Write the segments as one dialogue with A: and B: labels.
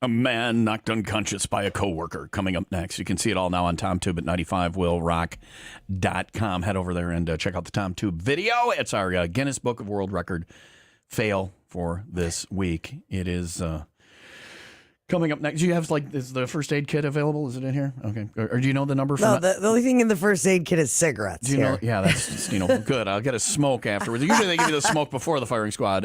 A: A man knocked unconscious by a coworker coming up next. You can see it all now on TomTube at 95willrock.com. Head over there and check out the TomTube video. It's our Guinness Book of World Record fail for this week. It is coming up next. Do you have, is the first aid kit available? Is it in here? Okay. Or do you know the number for
B: No, the only thing in the first aid kit is cigarettes.
A: Do you know? Yeah, that's Stino. Good. I'll get a smoke afterwards. Usually they give you the smoke before the firing squad.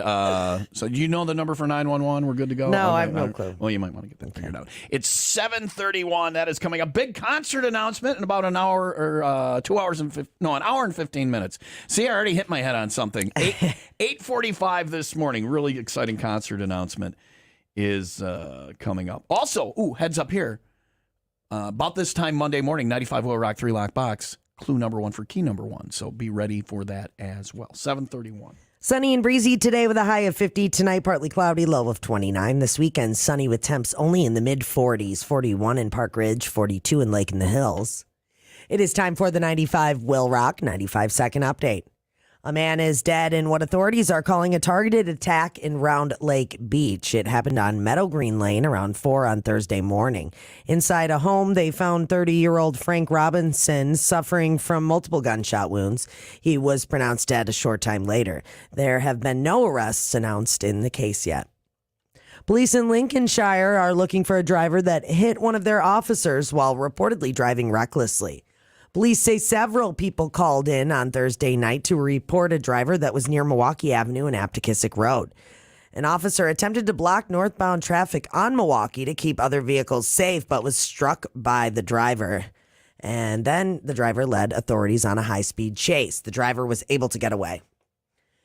A: So do you know the number for 911? We're good to go?
B: No,
A: Okay,
B: I have no clue.
A: Well, you might want to get that figured out. It's 7:31. That is coming. A big concert announcement in about an hour or 2 hours and an hour and 15 minutes. See, I already hit my head on something. 8:45 this morning. Really exciting concert announcement is coming up. Also, heads up here. About this time Monday morning, 95 Will Rock 3-Lock Box, clue number 1 for key number 1. So be ready for that as well. 7:31.
B: Sunny and breezy today with a high of 50. Tonight, partly cloudy, low of 29. This weekend, sunny with temps only in the mid-40s. 41 in Park Ridge, 42 in Lake in the Hills. It is time for the 95 Will Rock 95-second update. A man is dead in what authorities are calling a targeted attack in Round Lake Beach. It happened on Meadow Green Lane around 4 on Thursday morning. Inside a home, they found 30-year-old Frank Robinson suffering from multiple gunshot wounds. He was pronounced dead a short time later. There have been no arrests announced in the case yet. Police in Lincolnshire are looking for a driver that hit one of their officers while reportedly driving recklessly. Police say several people called in on Thursday night to report a driver that was near Milwaukee Avenue and Aptekissick Road. An officer attempted to block northbound traffic on Milwaukee to keep other vehicles safe, but was struck by the driver. And then the driver led authorities on a high-speed chase. The driver was able to get away.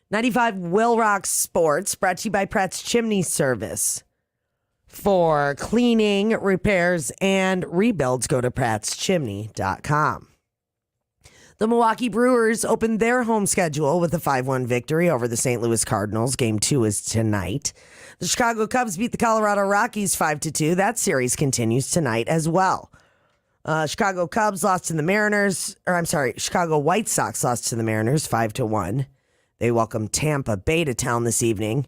B: 95 Will Rock Sports, brought to you by Pratt's Chimney Service. For cleaning, repairs, and rebuilds, go to prattschimney.com. The Milwaukee Brewers opened their home schedule with a 5-1 victory over the St. Louis Cardinals. Game 2 is tonight. The Chicago Cubs beat the Colorado Rockies 5-2. That series continues tonight as well. Chicago White Sox lost to the Mariners 5-1. They welcome Tampa Bay to town this evening.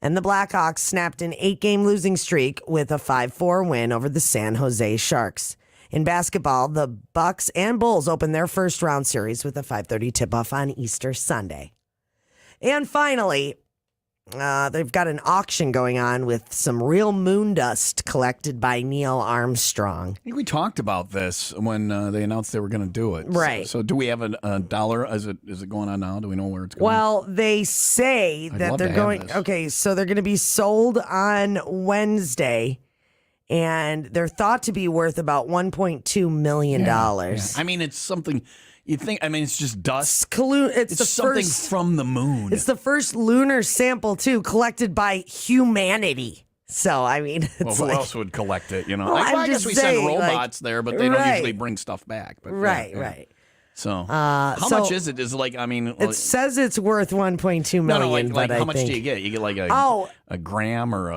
B: And the Blackhawks snapped an 8-game losing streak with a 5-4 win over the San Jose Sharks. In basketball, the Bucks and Bulls open their first round series with a 5:30 tip-off on Easter Sunday. And finally, they've got an auction going on with some real moon dust collected by Neil Armstrong.
A: I think we talked about this when they announced they were going to do it.
B: Right.
A: So do we have a dollar? Is it going on now? Do we know where it's going?
B: Well, they say that they're going. Okay, so they're going to be sold on Wednesday. And they're thought to be worth about $1.2 million.
A: Yeah. I mean, it's something you think. I mean, it's just dust.
B: It's the
A: something
B: first,
A: from the moon.
B: It's the first lunar sample, too, collected by humanity. So, I mean, it's
A: who else would collect it?
B: Well,
A: I guess we send robots there, but they don't usually bring stuff back. But
B: right.
A: So, how much is it?
B: It says it's worth $1.2 million.
A: No, how much do you get? You get a gram or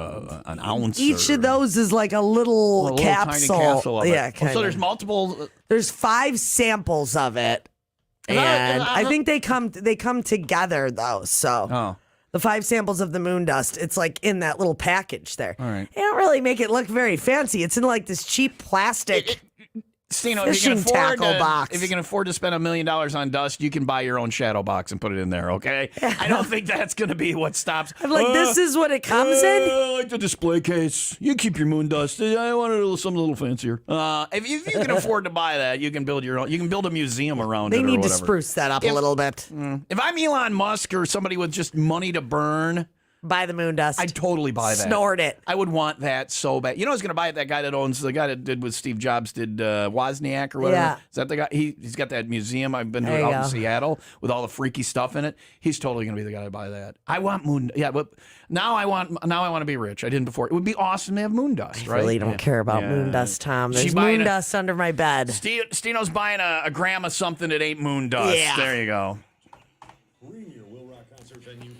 A: an ounce?
B: Each of those is like a little capsule.
A: Tiny capsule of it.
B: Yeah,
A: so there's multiple.
B: There's 5 samples of it, and I think they come together though. So the 5 samples of the moon dust, it's like in that little package there.
A: All right.
B: They don't really make it look very fancy. It's in like this cheap plastic.
A: Stino,
B: fishing tackle box.
A: If you can afford to spend $1 million on dust, you can buy your own shadow box and put it in there, okay? I don't think that's going to be what stops.
B: I'm like, this is what it comes in?
A: I like the display case. You keep your moon dust. I want something a little fancier. If you can afford to buy that, you can build your own. You can build a museum around it.
B: They need to spruce that up a little bit.
A: If I'm Elon Musk or somebody with just money to burn,
B: buy the moon dust.
A: I'd totally buy that.
B: Snort it.
A: I would want that so bad. You know who's going to buy it? That guy the guy that did with Steve Jobs did Wozniak or whatever.
B: Yeah.
A: Is that the guy? He's got that museum I've been to out in Seattle with all the freaky stuff in it. He's totally going to be the guy to buy that. I want moon. Yeah, but now I want to be rich. I didn't before. It would be awesome to have moon dust, right?
B: I really don't care about moon dust, Tom. There's moon dust under my bed.
A: Stino's buying a gram of something that ain't moon dust.
B: Yeah.
A: There you go.
C: Premier Will Rock concert venue in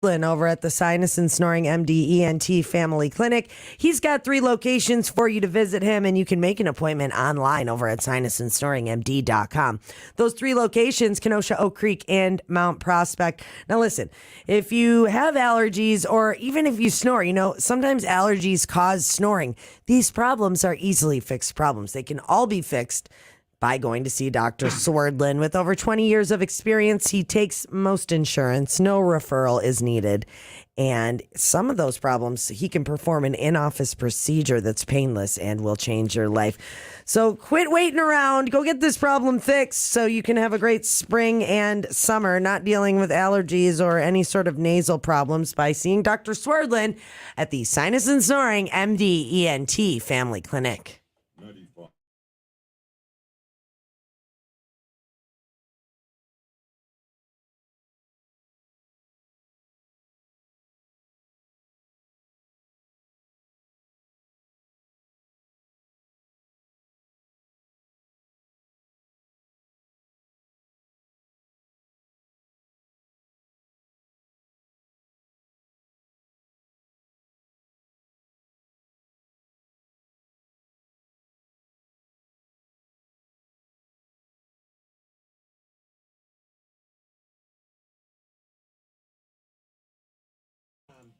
B: Swerdlin over at the Sinus and Snoring MD ENT Family Clinic. He's got 3 locations for you to visit him, and you can make an appointment online over at sinusandsnoringmd.com. Those 3 locations, Kenosha, Oak Creek, and Mount Prospect. Now listen, if you have allergies or even if you snore, sometimes allergies cause snoring. These problems are easily fixed problems. They can all be fixed by going to see Dr. Swerdlin. With over 20 years of experience, he takes most insurance. No referral is needed. And some of those problems, he can perform an in-office procedure that's painless and will change your life. So quit waiting around. Go get this problem fixed so you can have a great spring and summer, not dealing with allergies or any sort of nasal problems by seeing Dr. Swerdlin at the Sinus and Snoring MD ENT Family Clinic.
C: 95.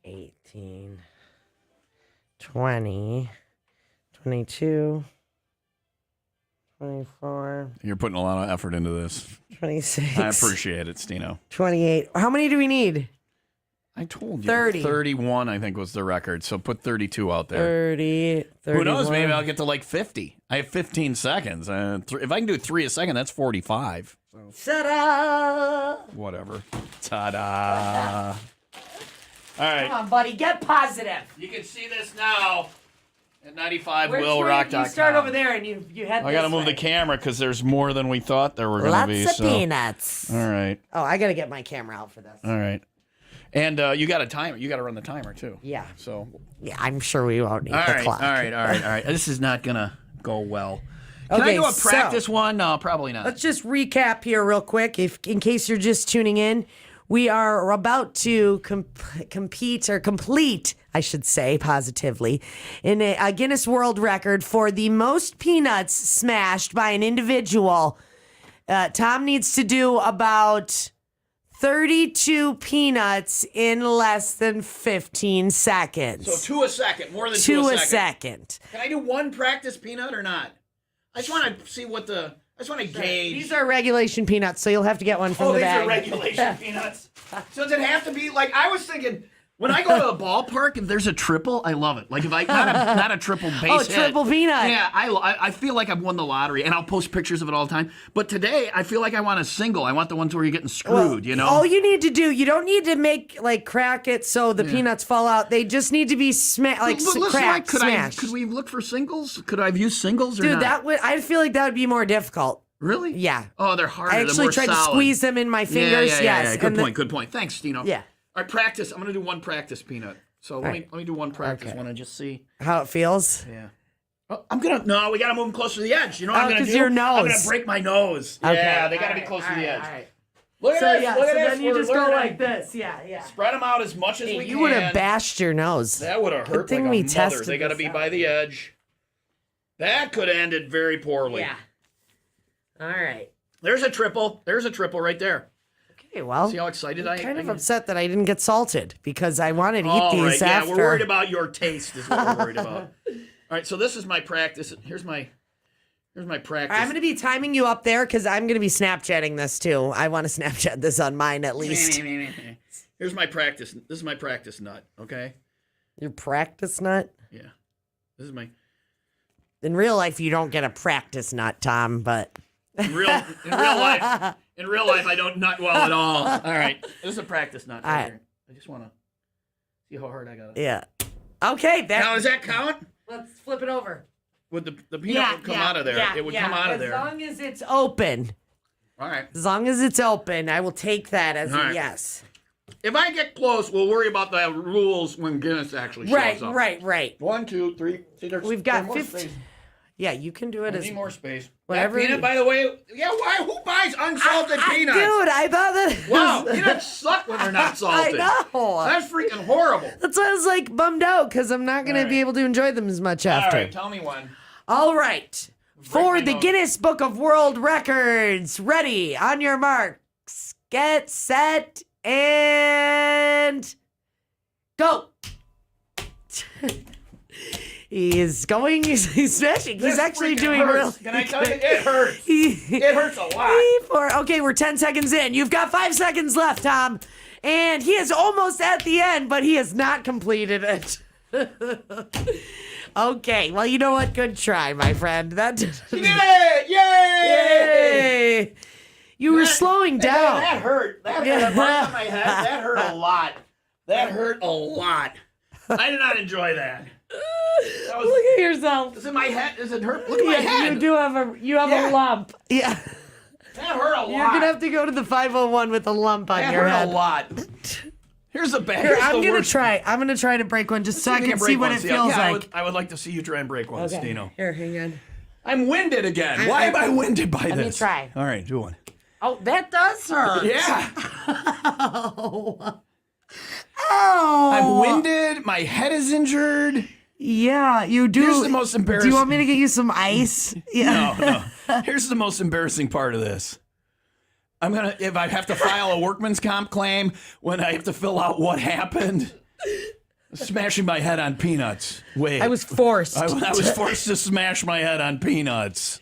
B: $18, $20, $22, $24,
A: You're putting a lot of effort into this.
B: $26.
A: I appreciate it, Stino.
B: $28. How many do we need?
A: I told you.
B: 30.
A: 31, I think, was the record. So put 32 out there.
B: 30, 31.
A: Who knows? Maybe I'll get to like 50. I have 15 seconds. If I can do 3 a second, that's 45.
B: Ta-da!
A: Whatever. Ta-da. All right.
B: Come on, buddy. Get positive.
A: You can see this now at 95
B: Where's
A: willrock.com.
B: you start over there and you head
A: I got to move the camera because there's more than we thought there were going to be.
B: Lots of peanuts.
A: All right.
B: Oh, I got to get my camera out for this.
A: All right. And you got a timer. You got to run the timer, too.
B: Yeah.
A: So.
B: Yeah, I'm sure we won't need
A: All
B: the
A: right.
B: clock.
A: All right. This is not going to go well. Can I
B: Okay,
A: do a
B: so-
A: practice one? No, probably not.
B: Let's just recap here real quick. In case you're just tuning in, we are about to complete, I should say, positively, in a Guinness World Record for the most peanuts smashed by an individual. Tom needs to do about 32 peanuts in less than 15 seconds.
A: So 2 a second, more than 2
B: Two
A: a
B: a
A: second.
B: second.
A: Can I do one practice peanut or not? I just want to see what I just want to gauge.
B: These are regulation peanuts, so you'll have to get one from the
A: these
B: bag.
A: are regulation peanuts. So does it have to be like I was thinking? When I go to the ballpark, if there's a triple, I love it. Like if I not a triple base hit.
B: triple peanut.
A: Yeah, I feel like I've won the lottery, and I'll post pictures of it all the time. But today, I feel like I want a single. I want the ones where you're getting screwed.
B: All you need to do, you don't need to crack it so the peanuts fall out. They just need to be cracked, smashed.
A: Could we look for singles? Could I have used singles or
B: Dude,
A: not?
B: I feel like that would be more difficult.
A: Really?
B: Yeah.
A: Oh, they're harder.
B: I
A: They're
B: actually
A: more
B: tried
A: solid.
B: to squeeze them in my fingers.
A: Yeah.
B: Yes.
A: Good point. Thanks, Stino.
B: Yeah.
A: All right, practice. I'm going to do one practice peanut. So let me do one practice
B: Okay.
A: one and just see.
B: How it feels?
A: Yeah. Oh, we got to move them closer to the edge. You know what I'm going to
B: 'cause
A: do?
B: your nose.
A: I'm going to break my nose.
B: Okay.
A: Yeah, they got to be
B: All
A: close
B: right,
A: to the
B: all
A: edge.
B: right.
A: Look at
B: So
A: this.
B: yeah,
A: Look
B: so
A: at this.
B: then you
A: We're
B: just go
A: learning.
B: like this. Yeah.
A: Spread them out as much as we can.
B: You would have bashed your nose.
A: That would have hurt
B: Good thing
A: like
B: we
A: a mother.
B: tested
A: They got to
B: this
A: be
B: out.
A: by the edge. That could have ended very poorly.
B: Yeah. All right.
A: There's a triple. There's a triple right there.
B: Okay, well.
A: See how excited I am?
B: Kind of upset that I didn't get salted because I wanted to eat
A: All
B: these
A: right,
B: after.
A: yeah, we're worried about your taste is what we're worried about. All right, so this is my practice. Here's my practice.
B: I'm going to be timing you up there because I'm going to be Snapchatting this too. I want to Snapchat this on mine at least.
A: Here's my practice. This is my practice nut, okay?
B: Your practice nut?
A: Yeah. This is my
B: In real life, you don't get a practice nut, Tom, but
A: in real life. In real life, I don't nut well at all. All right, this is a practice nut.
B: All right.
A: Here. I just want to see how hard I got it.
B: yeah. Okay,
A: Now, does that count?
B: let's flip it over.
A: Would the peanut would come out of there? It would come out of there.
B: As long as it's open.
A: All right.
B: As long as it's open, I will take that as
A: All
B: a
A: right.
B: yes.
A: If I get close, we'll worry about the rules when Guinness actually shows up.
B: Right.
A: 1, 2, 3. See, there's
B: We've got
A: more
B: 50.
A: space.
B: Yeah, you can do it
A: I
B: as
A: need more space.
B: whatever
A: That peanut,
B: you-
A: by the way, yeah, why? Who buys unsalted peanuts?
B: Dude, I thought that.
A: Wow, peanuts suck when they're not
B: I
A: salted.
B: know.
A: That's freaking horrible.
B: That's why I was like bummed out because I'm not going
A: All
B: to be
A: right.
B: able to enjoy them as much
A: All
B: after.
A: right, tell me one.
B: All right. For
A: my
B: the
A: nose.
B: Guinness Book of World Records, ready, on your marks, get set, and go. He is going, he's smashing. He's
A: This
B: actually
A: freaking
B: doing
A: hurts.
B: really
A: Can I tell you?
B: good.
A: It hurts. It hurts a lot.
B: Okay, we're 10 seconds in. You've got 5 seconds left, Tom. And he is almost at the end, but he has not completed it. Okay, well, you know what? Good try, my friend. That
A: You did it! Yay!
B: Yay! You were slowing down.
A: That hurt. That hurt a mark on my head. That hurt a lot. That hurt a lot. I did not enjoy that. That was,
B: Look at yourself.
A: is it my head? Does it hurt? Look at my
B: Yeah,
A: head.
B: you do have a
A: Yeah.
B: lump. Yeah.
A: That hurt a lot.
B: You're gonna have to go to the 501 with a lump on
A: that
B: your
A: hurt
B: head.
A: a lot. Here's the bad.
B: Here,
A: here's
B: I'm
A: the
B: gonna
A: worst.
B: try. I'm gonna try to break one just so I
A: You
B: can
A: break
B: see what
A: one.
B: it feels
A: Yeah,
B: like.
A: I would like to see you try and break one,
B: Okay.
A: Stino.
B: Here, hang on.
A: I'm winded again. Why am I winded by this?
B: me try.
A: All right, do one.
B: Oh, that does hurt.
A: Yeah.
B: Oh. Oh.
A: I'm winded. My head is injured.
B: Yeah, you do.
A: Here's the most
B: Do
A: embarrassing.
B: you want me to get you some ice? Yeah.
A: No. Here's the most embarrassing part of this. If I have to file a workman's comp claim, when I have to fill out what happened, smashing my head on peanuts. Wait.
B: I was forced.
A: I was forced to smash my head on peanuts.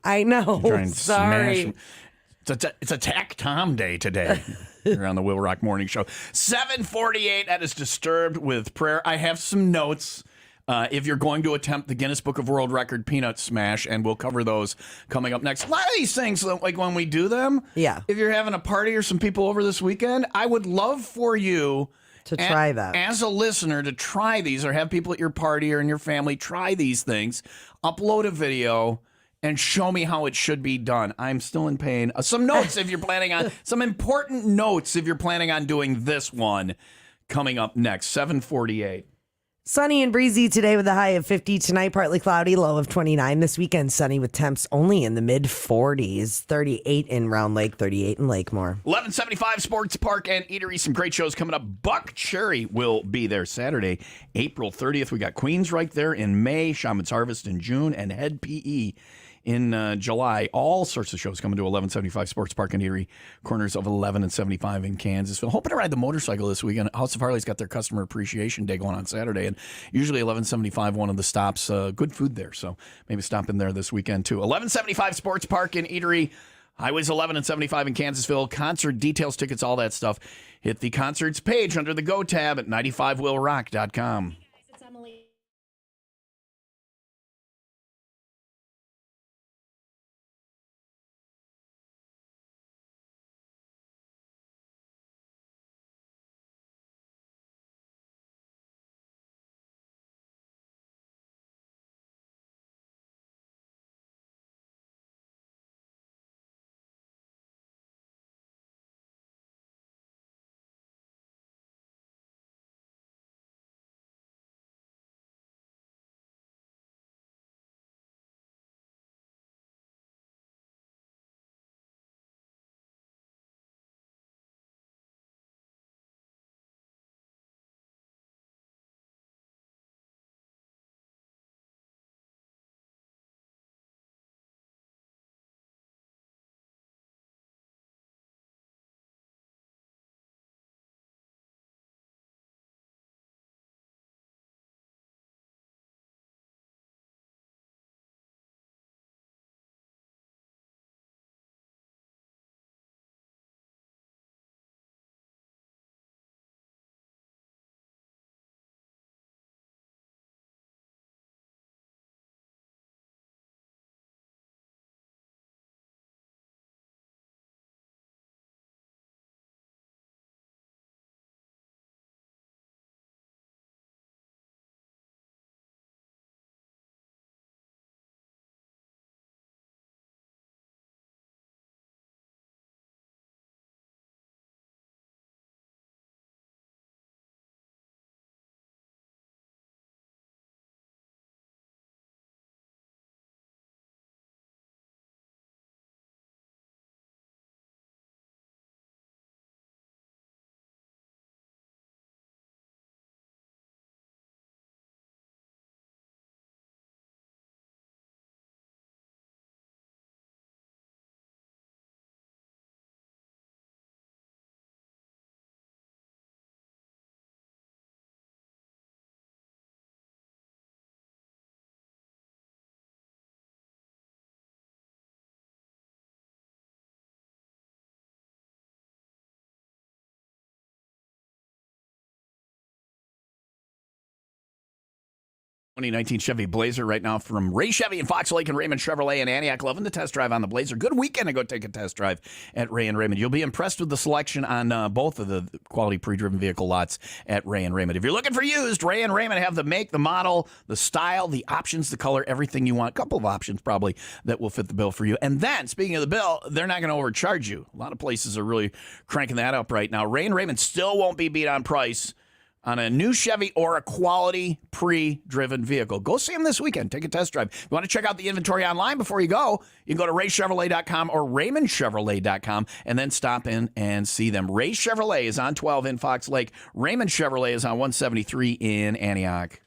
B: I know.
A: Try and
B: Sorry.
A: smash. It's Attack Tom Day today. Here on the Will Rock Morning Show. 7:48. That is Disturbed with Prayer. I have some notes. If you're going to attempt the Guinness Book of World Record peanut smash, and we'll cover those coming up next. A lot of these things, like when we do them, if you're having a party or some people over this weekend, I would love for you
B: to try that.
A: As a listener, to try these or have people at your party or in your family try these things, upload a video, and show me how it should be done. I'm still in pain. Some notes if you're planning on, some important notes if you're planning on doing this one coming up next. 7:48.
B: Sunny and breezy today with a high of 50. Tonight, partly cloudy, low of 29. This weekend, sunny with temps only in the mid-40s. 38 in Round Lake, 38 in Lakemore.
A: 1175 Sports Park and Eatery. Some great shows coming up. Buck Cherry will be there Saturday, April 30th. We got Queens right there in May, Shaman's Harvest in June, and Head PE in July. All sorts of shows coming to 1175 Sports Park and Eatery, corners of 11 and 75 in Kansasville. Hoping to ride the motorcycle this weekend. House of Harley's got their Customer Appreciation Day going on Saturday, and usually 1175, one of the stops. Good food there, so maybe stop in there this weekend too. 1175 Sports Park and Eatery, Highways 11 and 75 in Kansasville. Concert details, tickets, all that stuff. Hit the concerts page under the Go tab at 95willrock.com. ...2019 Chevy Blazer right now from Ray Chevy in Fox Lake and Raymond Chevrolet in Antioch. Loving the test drive on the Blazer. Good weekend to go take a test drive at Ray and Raymond. You'll be impressed with the selection on both of the quality pre-driven vehicle lots at Ray and Raymond. If you're looking for used, Ray and Raymond have the make, the model, the style, the options, the color, everything you want. A couple of options probably that will fit the bill for you. And then, speaking of the bill, they're not going to overcharge you. A lot of places are really cranking that up right now. Ray and Raymond still won't be beat on price on a new Chevy or a quality pre-driven vehicle. Go see them this weekend. Take a test drive. If you want to check out the inventory online before you go, you can go to raychevrolet.com or raymondchevrolet.com and then stop in and see them. Ray Chevrolet is on 12 in Fox Lake. Raymond Chevrolet is on 173 in Antioch.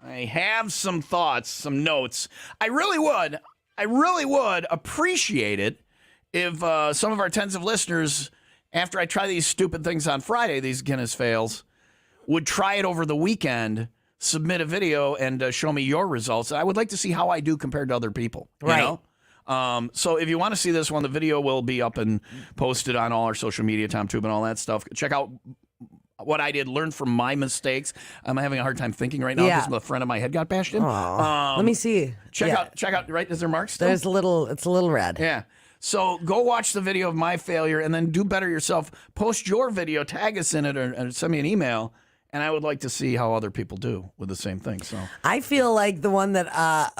A: I have some thoughts, some notes. I really would appreciate it if some of our tens of listeners, after I try these stupid things on Friday, these Guinness fails, would try it over the weekend, submit a video, and show me your results. I would like to see how I do compared to other people. You know? So if you want to see this one, the video will be up and posted on all our social media, TomTube and all that stuff. Check out what I did, learn from my mistakes. I'm having a hard time thinking right now because a friend of my head got bashed in.
B: Let me see.
A: Check out, right? Is there marks still?
B: It's a little red.
A: Yeah. So go watch the video of my failure and then do better yourself. Post your video, tag us in it, or send me an email. And I would like to see how other people do with the same thing. So
B: I feel like the one that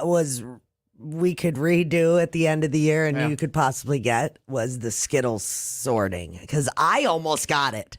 B: we could redo at the end of the year and you could possibly get was the Skittles sorting, because I almost got it.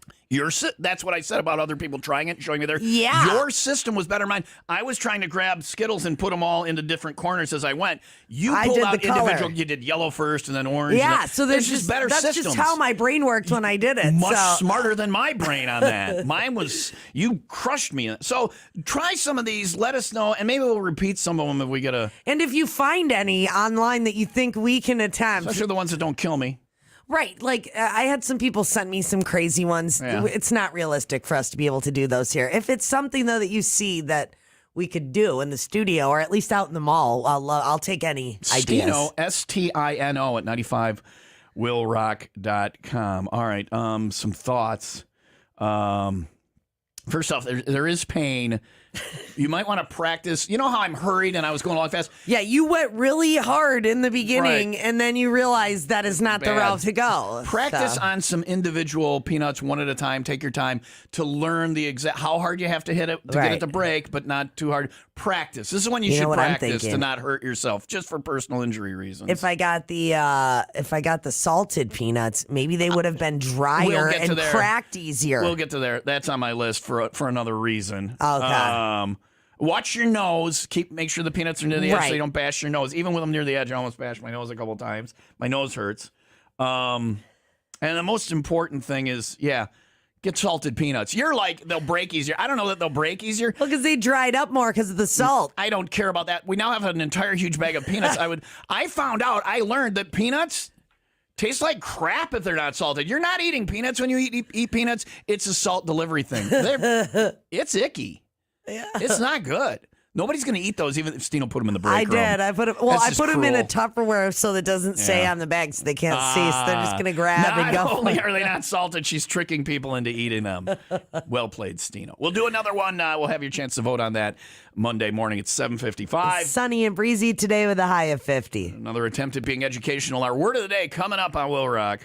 A: That's what I said about other people trying it and showing me their.
B: Yeah.
A: Your system was better than mine. I was trying to grab Skittles and put them all into different corners as I went. You pulled out individual. You did yellow first and then orange.
B: Yeah, so there's
A: just better
B: that's
A: systems.
B: just how my brain worked when I did it.
A: Much smarter than my brain on that. Mine was, you crushed me. So try some of these. Let us know, and maybe we'll repeat some of them if we get a.
B: And if you find any online that you think we can attempt,
A: especially the ones that don't kill me.
B: Right. Like I had some people send me some crazy ones.
A: Yeah.
B: It's not realistic for us to be able to do those here. If it's something, though, that you see that we could do in the studio or at least out in the mall, I'll take any ideas.
A: Stino, Stino at 95willrock.com. All right. Some thoughts. First off, there is pain. You might want to practice. You know how I'm hurried and I was going along fast?
B: Yeah, you went really hard in the beginning,
A: Right.
B: and then you realized that is not the
A: Bad.
B: route to go.
A: Practice
B: So.
A: on some individual peanuts one at a time. Take your time to learn the exact how hard you have to hit it to get it to break, but not too hard. Practice. This is when you
B: know
A: should
B: what I'm
A: practice to
B: thinking?
A: not hurt yourself, just for personal injury reasons.
B: If I got the salted peanuts, maybe they would have been drier
A: get to
B: and
A: there.
B: cracked easier.
A: We'll get to there. That's on my list for another reason.
B: Okay.
A: Watch your nose. Make sure the peanuts are near the edge so
B: Right.
A: you don't bash your nose. Even with them near the edge, I almost bashed my nose a couple times. My nose hurts. And the most important thing is, get salted peanuts. You're like, they'll break easier. I don't know that they'll break easier.
B: Well, because they dried up more because of the salt.
A: I don't care about that. We now have an entire huge bag of peanuts. I learned that peanuts taste like crap if they're not salted. You're not eating peanuts when you eat peanuts. It's a salt delivery thing. It's icky.
B: Yeah.
A: It's not good. Nobody's going to eat those, even if Stino put them in the break room.
B: I did. I put them. Well,
A: That's
B: I
A: just
B: put them in a
A: cruel.
B: Tupperware so that it doesn't say on the bag, so they can't see. So they're just going to grab and go.
A: Not only are they not salted, she's tricking people into eating them. Well played, Stino. We'll do another one. We'll have your chance to vote on that Monday morning at 7:55.
B: Sunny and breezy today with a high of 50.
A: Another attempt at being educational. Our word of the day coming up on Will Rock.